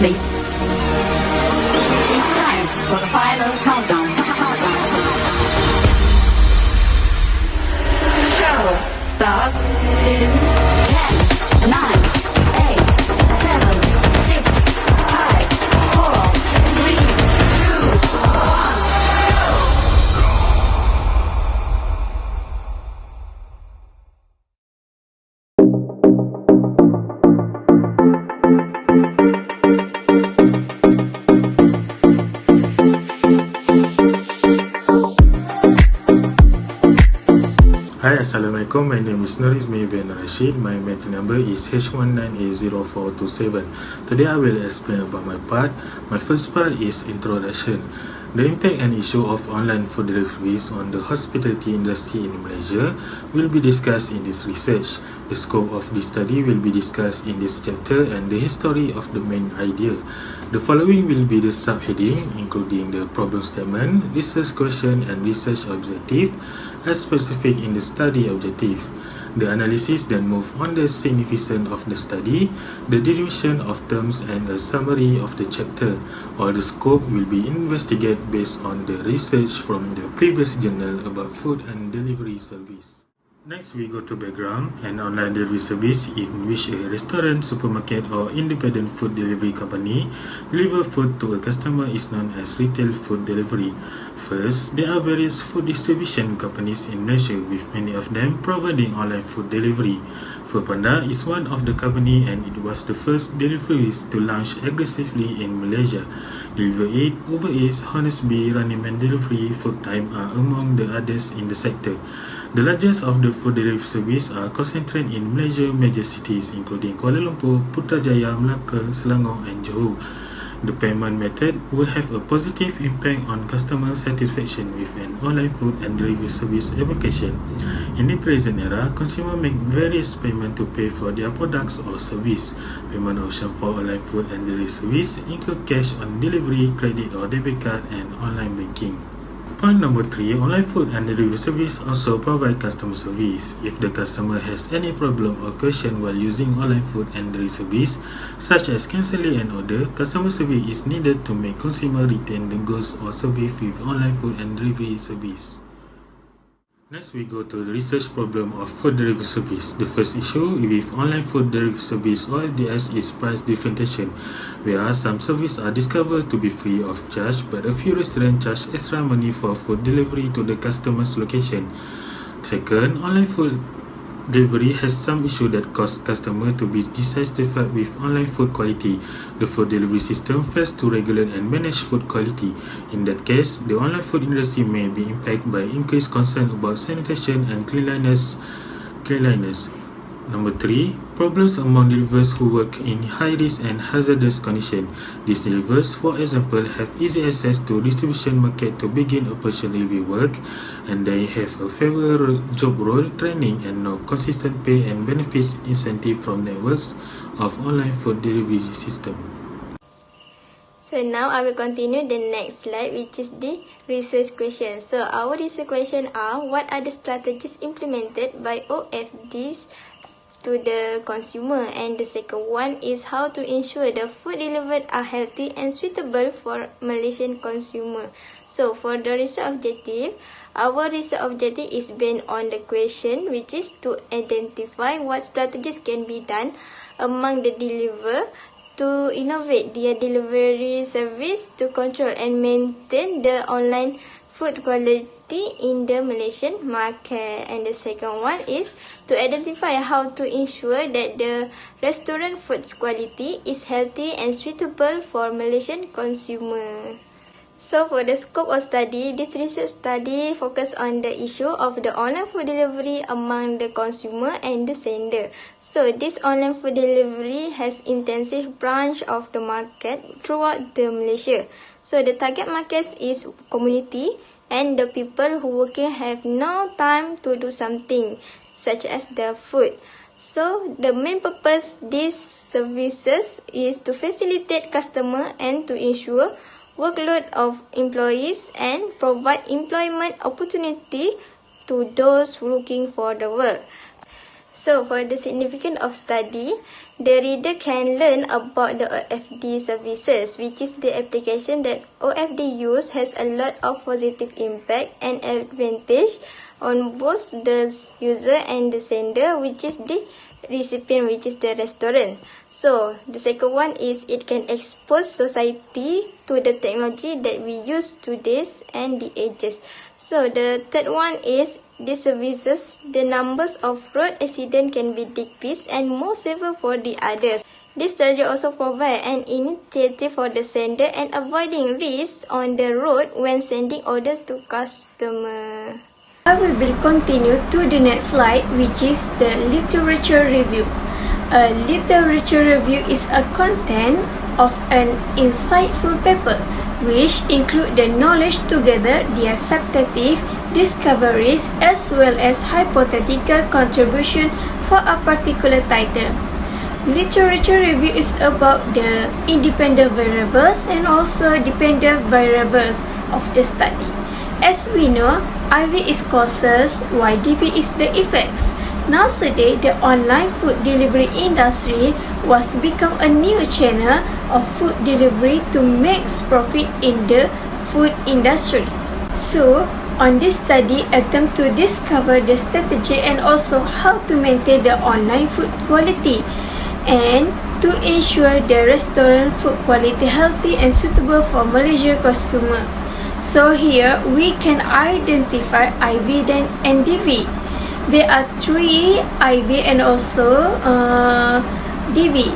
please. It's time for the final countdown. The show starts in 10, 9, 8, 7, 6, 5, 4, 3, 2, 1, Hi, Assalamualaikum. My name is NORIZMEER bin NORASHID. My meeting number is H19A0427. Today I will explain about my part. My first part is introduction. The impact and issue of online food deliveries on the hospitality industry in Malaysia will be discussed in this research. The scope of this study will be discussed in this chapter and the history of the main idea. The following will be the subheading, including the problem statement, research question and research objective as specific in the study objective. The analysis then move on the significance of the study, the derivation of terms and a summary of the chapter. All the scope will be investigated based on the research from the previous journal about food and delivery service. Next, we go to background. An online delivery service in which a restaurant, supermarket or independent food delivery company deliver food to a customer is known as retail food delivery. First, there are various food distribution companies in Malaysia, with many of them providing online food delivery. Foodpanda is one of the company and it was the first deliveries to launch aggressively in Malaysia. Deliver Eat, Uber Eats, Honestbee, Running Man Delivery, Food Time are among the others in the sector. The largest of the food delivery service are concentrated in Malaysia major cities including Kuala Lumpur, Putrajaya, Melaka, Selangor and Johor. The payment method will have a positive impact on customer satisfaction with an online food and delivery service application. In the present era, consumers make various payments to pay for their products or service. Payment options for online food and delivery service include cash on delivery, credit or debit card and online banking. Point number 3, online food and delivery service also provide customer service. If the customer has any problem or question while using online food and delivery service, such as cancelling an order, customer service is needed to make consumer retain the goods or service with online food and delivery service. Next, we go to the research problem of food delivery service. The first issue with online food delivery service (OFd'S) is price differentiation, where some services are discovered to be free of charge, but a few restaurants charge extra money for food delivery to the customer's location. Second, online food delivery has some issue that cause customer to be dissatisfied with online food quality. The food delivery system fails to regulate and manage food quality. In that case, the online food industry may be impacted by increased concern about sanitation and cleanliness. Number 3, problems among deliverers who work in high-risk and hazardous conditions. These deliverers, for example, have easy access to distribution market to begin operation delivery work, and they have a favorable job role, training, and no consistent pay and benefits incentive from networks of online food delivery system. So now I will continue the next slide, which is the research question. So our research question are, what are the strategies implemented by OFD'S to the consumer, and the second one is how to ensure the food delivered are healthy and suitable for Malaysian consumer. So for the research objective, our research objective is based on the question, which is to identify what strategies can be done among the deliver to innovate their delivery service to control and maintain the online food quality in the Malaysian market. And the second one is to identify how to ensure that the restaurant food quality is healthy and suitable for Malaysian consumer. So for the scope of study, this research study focus on the issue of the online food delivery among the consumer and the sender. So this online food delivery has intensive branch of the market throughout the Malaysia. So the target market is community, and the people who working have no time to do something such as the food. So the main purpose these services is to facilitate customer and to ensure workload of employees and provide employment opportunity to those looking for the work. So, for the significance of study, the reader can learn about the OFD services, which is the application that OFD use has a lot of positive impact and advantage on both the user and the sender, which is the recipient, which is the restaurant. So, the second one is it can expose society to the technology that we use today and the ages. So, the third one is the services, the numbers of road accident can be decreased and more safer for the others. This study also provide an initiative for the sender and avoiding risks on the road when sending orders to customer. I will continue to the next slide, which is the literature review. A literature review is a content of an insightful paper which include the knowledge together their substantive discoveries as well as hypothetical contribution for a particular title. Literature review is about the independent variables and also dependent variables of the study. As we know, IV is causes, while DV is the effects. Nowadays, the online food delivery industry was become a new channel of food delivery to make profit in the food industry. So, on this study, attempt to discover the strategy and also how to maintain the online food quality and to ensure the restaurant food quality healthy and suitable for Malaysia consumer. So here we can identify IV and DV. There are three IV and also DV.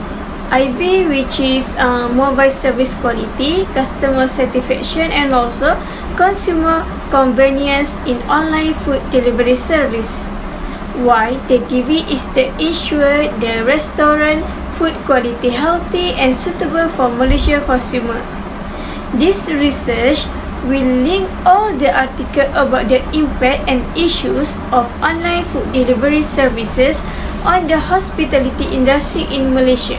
IV, which is mobile service quality, customer satisfaction, and also consumer convenience in online food delivery service. While the DV is to ensure the restaurant food quality healthy and suitable for Malaysia consumer. This research will link all the articles about the impact and issues of online food delivery services on the hospitality industry in Malaysia.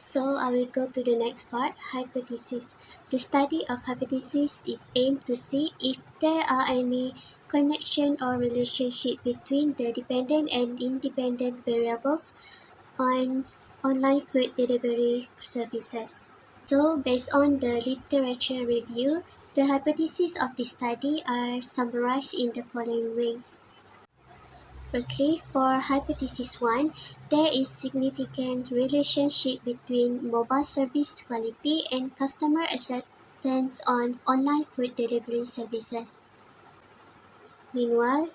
So I will go to the next part, hypothesis. The study of hypothesis is aimed to see if there are any connection or relationship between the dependent and independent variables on online food delivery services. So, based on the literature review, the hypotheses of this study are summarized in the following ways. Firstly, for hypothesis 1, there is significant relationship between mobile service quality and customer acceptance on online food delivery services. Meanwhile,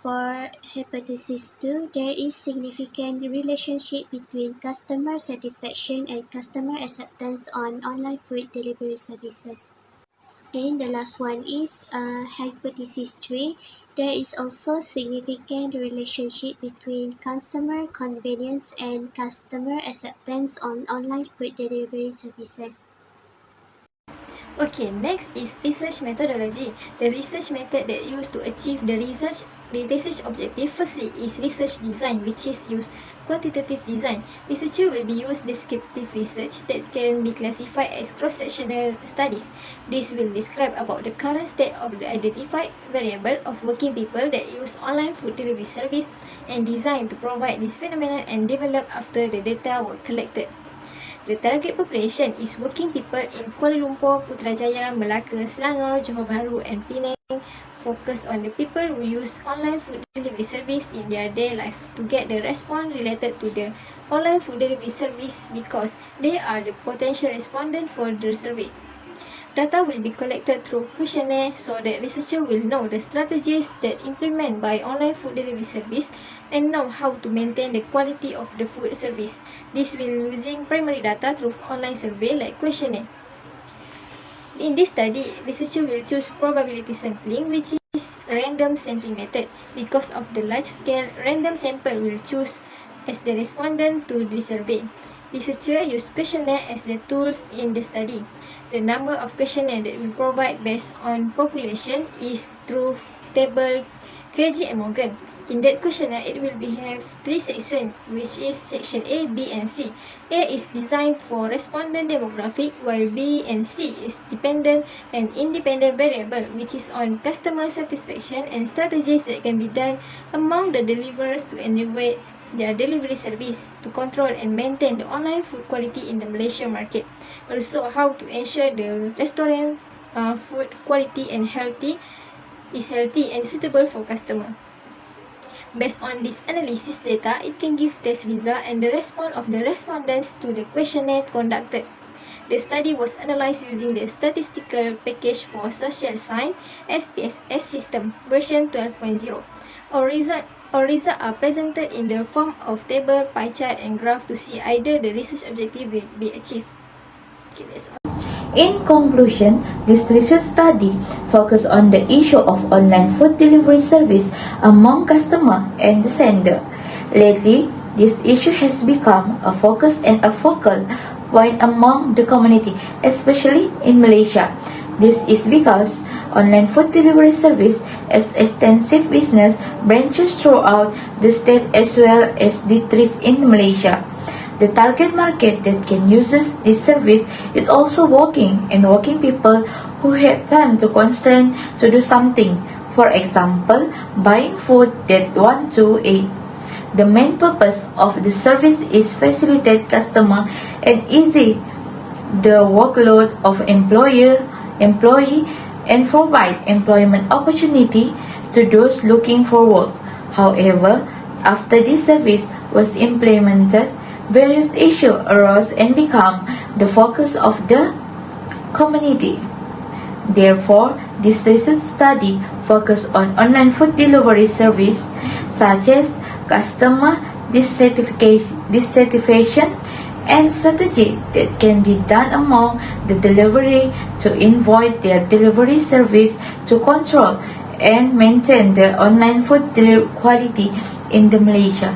for hypothesis 2, there is significant relationship between customer satisfaction and customer acceptance on online food delivery services. And the last one is hypothesis 3. There is also significant relationship between consumer convenience and customer acceptance on online food delivery services. Okay, next is research methodology. The research method that used to achieve the research objective firstly is research design, which is use quantitative design. Researcher will be use descriptive research that can be classified as cross-sectional studies. This will describe about the current state of the identified variable of working people that use online food delivery service and designed to provide this phenomenon and develop after the data were collected. The target population is working people in Kuala Lumpur, Putrajaya, Melaka, Selangor, Johor Bahru and Penang. Focus on the people who use online food delivery service in their daily life to get the response related to the online food delivery service because they are the potential respondent for the survey. Data will be collected through questionnaire so that researcher will know the strategies that implement by online food delivery service and know how to maintain the quality of the food service. This will using primary data through online survey like questionnaire. In this study, researcher will choose probability sampling, which is random sampling method. Because of the large scale, random sample will choose as the respondent to the survey. Researcher use questionnaire as the tools in the study. The number of questionnaire that will provide based on population is through table Craigie and Morgan. In that questionnaire, it will have 3 sections, which is section A, B, and C. A is designed for respondent demographic, while B and C is dependent and independent variable, which is on customer satisfaction and strategies that can be done among the deliverers to elevate their delivery service, to control and maintain the online food quality in the Malaysia market. Also, how to ensure the restaurant food quality and healthy and suitable for customer. Based on this analysis data, it can give test result and the response of the respondents to the questionnaire conducted. The study was analyzed using the statistical package for social science SPSS system version 12.0. All results are presented in the form of table, pie chart, and graph to see either the research objective will be achieved. Okay, that's all. In conclusion, this research study focused on the issue of online food delivery service among customer and the sender. Lately, this issue has become a focus and a focal point among the community, especially in Malaysia. This is because online food delivery service as extensive business branches throughout the state as well as districts in Malaysia. The target market that can use this service is also working people who have time to constrain to do something. For example, buying food that want to eat. The main purpose of the service is facilitate customer and easy the workload of employee and provide employment opportunity to those looking for work. However, after this service was implemented, various issues arose and become the focus of the community. Therefore, this research study focused on online food delivery service such as customer dissatisfaction and strategy that can be done among the delivery to avoid their delivery service to control and maintain the online food quality in the Malaysia.